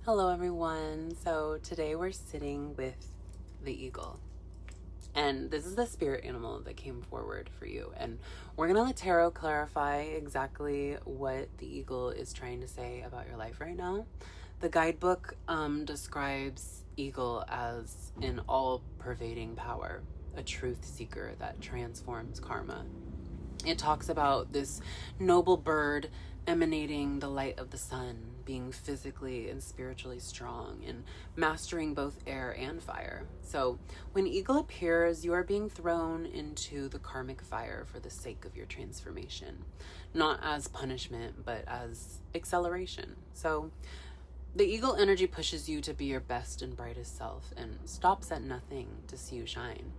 Hello everyone. So today we're sitting with the eagle. And this is the spirit animal that came forward for you. And we're going to let tarot clarify exactly what the eagle is trying to say about your life right now. The guidebook describes eagle as an all-pervading power, a truth seeker that transforms karma. It talks about this noble bird emanating the light of the sun, being physically and spiritually strong, and mastering both air and fire. So when eagle appears, you are being thrown into the karmic fire for the sake of your transformation, not as punishment, but as acceleration. So the eagle energy pushes you to be your best and brightest self and stops at nothing to see you shine.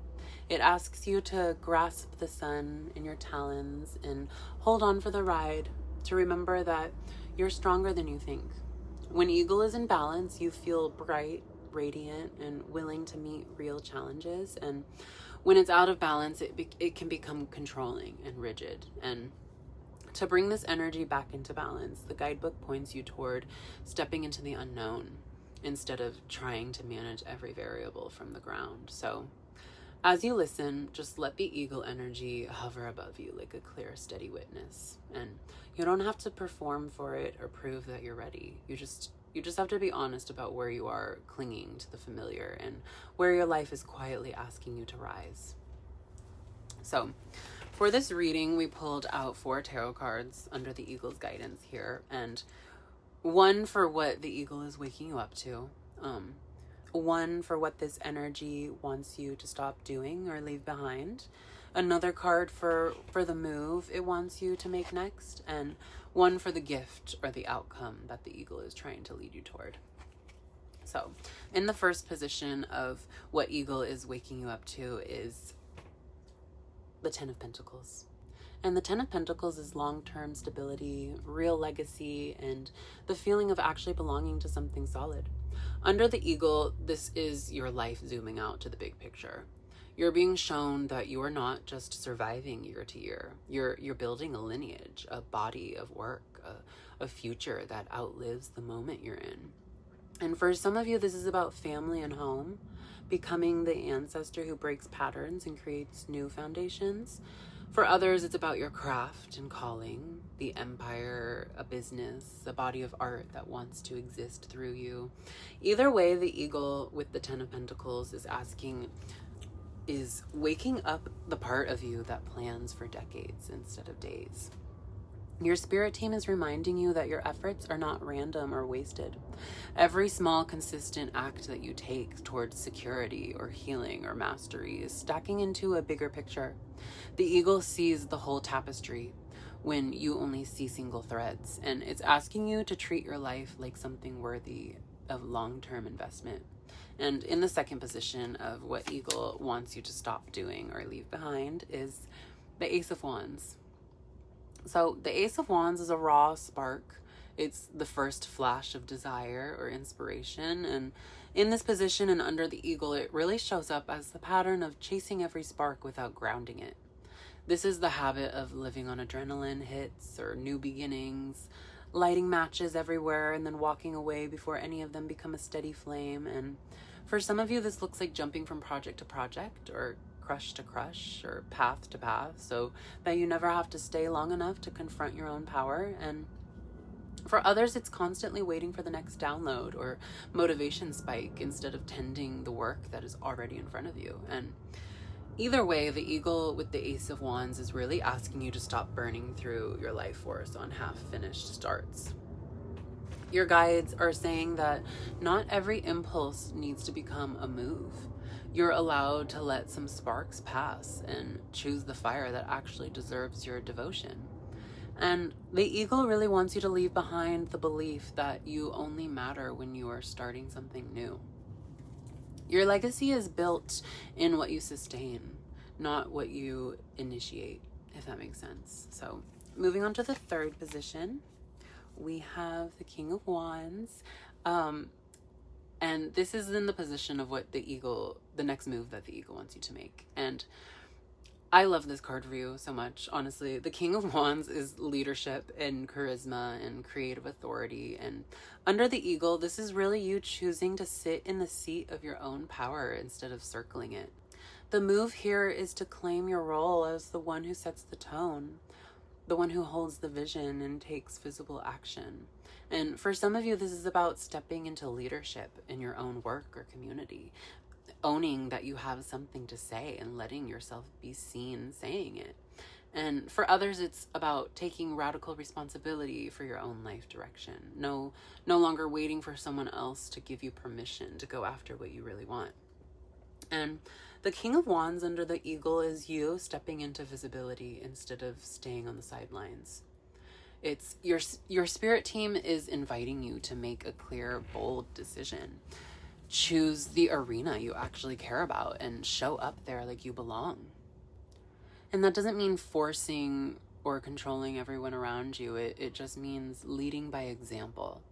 It asks you to grasp the sun in your talons and hold on for the ride, to remember that you're stronger than you think. When eagle is in balance, you feel bright, radiant, and willing to meet real challenges. And when it's out of balance, it can become controlling and rigid. And to bring this energy back into balance, the guidebook points you toward stepping into the unknown instead of trying to manage every variable from the ground. So as you listen, just let the eagle energy hover above you like a clear, steady witness. And you don't have to perform for it or prove that you're ready. You just have to be honest about where you are clinging to the familiar and where your life is quietly asking you to rise. So for this reading, we pulled out 4 tarot cards under the eagle's guidance here, and one for what the eagle is waking you up to, one for what this energy wants you to stop doing or leave behind, another card for the move it wants you to make next, and one for the gift or the outcome that the eagle is trying to lead you toward. So in the first position of what eagle is waking you up to is the 10 of Pentacles. And the 10 of Pentacles is long-term stability, real legacy, and the feeling of actually belonging to something solid. Under the eagle, this is your life zooming out to the big picture. You're being shown that you are not just surviving year to year. You're building a lineage, a body of work, a future that outlives the moment you're in. And for some of you, this is about family and home, becoming the ancestor who breaks patterns and creates new foundations. For others, it's about your craft and calling, the empire, a business, a body of art that wants to exist through you. Either way, the eagle with the 10 of Pentacles is waking up the part of you that plans for decades instead of days. Your spirit team is reminding you that your efforts are not random or wasted. Every small, consistent act that you take towards security or healing or mastery is stacking into a bigger picture. The eagle sees the whole tapestry when you only see single threads, and it's asking you to treat your life like something worthy of long-term investment. And in the second position of what eagle wants you to stop doing or leave behind is the Ace of Wands. So the Ace of Wands is a raw spark. It's the first flash of desire or inspiration. And in this position and under the eagle, it really shows up as the pattern of chasing every spark without grounding it. This is the habit of living on adrenaline hits or new beginnings, lighting matches everywhere and then walking away before any of them become a steady flame. And for some of you, this looks like jumping from project to project or crush to crush or path to path, so that you never have to stay long enough to confront your own power. And for others, it's constantly waiting for the next download or motivation spike instead of tending the work that is already in front of you. And either way, the eagle with the Ace of Wands is really asking you to stop burning through your life force on half-finished starts. Your guides are saying that not every impulse needs to become a move. You're allowed to let some sparks pass and choose the fire that actually deserves your devotion. And the eagle really wants you to leave behind the belief that you only matter when you are starting something new. Your legacy is built in what you sustain, not what you initiate, if that makes sense. So moving on to the third position, we have the King of Wands. And this is in the position of what the next move that the eagle wants you to make. And I love this card for you so much, honestly. The King of Wands is leadership and charisma and creative authority. And under the Eagle, this is really you choosing to sit in the seat of your own power instead of circling it. The move here is to claim your role as the one who sets the tone, the one who holds the vision and takes visible action. And for some of you, this is about stepping into leadership in your own work or community, owning that you have something to say and letting yourself be seen saying it. And for others, it's about taking radical responsibility for your own life direction. No longer waiting for someone else to give you permission to go after what you really want. And the King of Wands under the Eagle is you stepping into visibility instead of staying on the sidelines. It's your spirit team is inviting you to make a clear, bold decision. Choose the arena you actually care about and show up there like you belong. And that doesn't mean forcing or controlling everyone around you. It just means leading by example.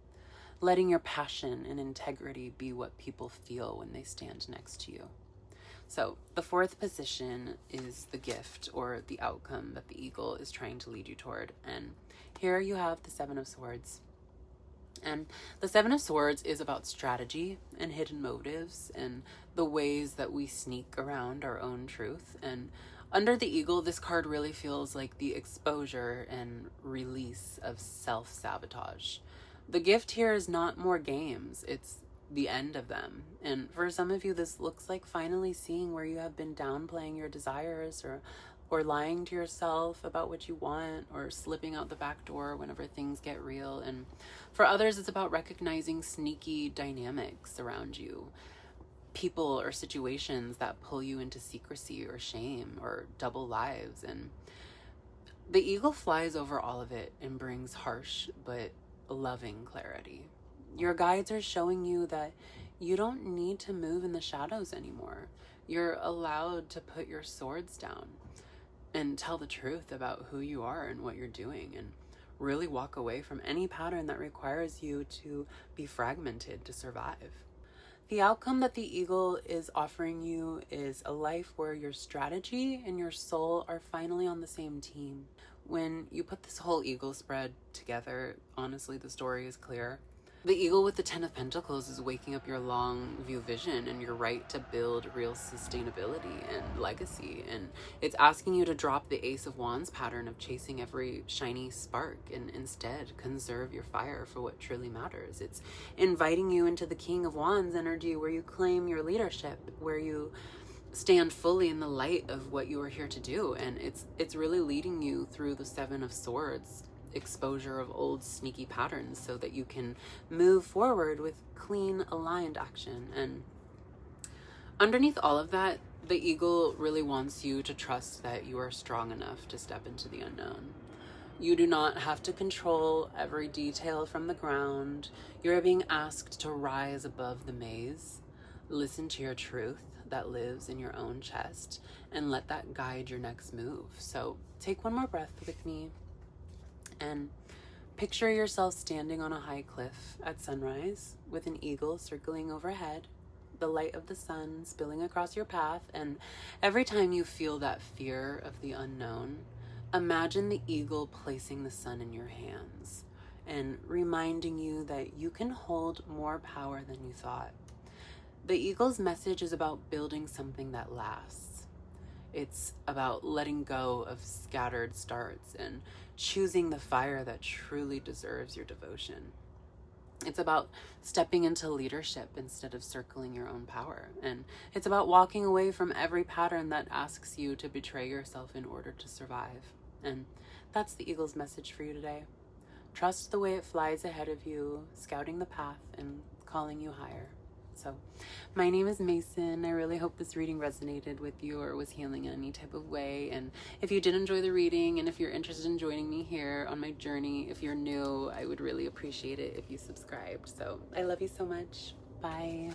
Letting your passion and integrity be what people feel when they stand next to you. So the fourth position is the gift or the outcome that the Eagle is trying to lead you toward. And here you have the Seven of Swords. And the Seven of Swords is about strategy and hidden motives and the ways that we sneak around our own truth. And under the Eagle, this card really feels like the exposure and release of self-sabotage. The gift here is not more games, it's the end of them. And for some of you, this looks like finally seeing where you have been downplaying your desires or lying to yourself about what you want, or slipping out the back door whenever things get real. And for others, it's about recognizing sneaky dynamics around you, people or situations that pull you into secrecy or shame or double lives. And the Eagle flies over all of it and brings harsh but loving clarity. Your guides are showing you that you don't need to move in the shadows anymore. You're allowed to put your swords down and tell the truth about who you are and what you're doing, and really walk away from any pattern that requires you to be fragmented to survive. The outcome that the Eagle is offering you is a life where your strategy and your soul are finally on the same team. When you put this whole Eagle spread together, honestly, the story is clear. The Eagle with the Ten of Pentacles is waking up your long view vision and your right to build real sustainability and legacy. And it's asking you to drop the Ace of Wands pattern of chasing every shiny spark and instead conserve your fire for what truly matters. It's inviting you into the King of Wands energy, where you claim your leadership, where you stand fully in the light of what you are here to do. And it's really leading you through the Seven of Swords exposure of old sneaky patterns so that you can move forward with clean, aligned action. And underneath all of that, the Eagle really wants you to trust that you are strong enough to step into the unknown. You do not have to control every detail from the ground. You're being asked to rise above the maze, listen to your truth that lives in your own chest, and let that guide your next move. So take one more breath with me and picture yourself standing on a high cliff at sunrise with an eagle circling overhead, the light of the sun spilling across your path. And every time you feel that fear of the unknown, imagine the eagle placing the sun in your hands and reminding you that you can hold more power than you thought. The eagle's message is about building something that lasts. It's about letting go of scattered starts and choosing the fire that truly deserves your devotion. It's about stepping into leadership instead of circling your own power. And it's about walking away from every pattern that asks you to betray yourself in order to survive. And that's the Eagle's message for you today. Trust the way it flies ahead of you, scouting the path and calling you higher. So my name is Mason. I really hope this reading resonated with you or was healing in any type of way. And if you did enjoy the reading, and if you're interested in joining me here on my journey, if you're new, I would really appreciate it if you subscribed. So I love you so much. Bye.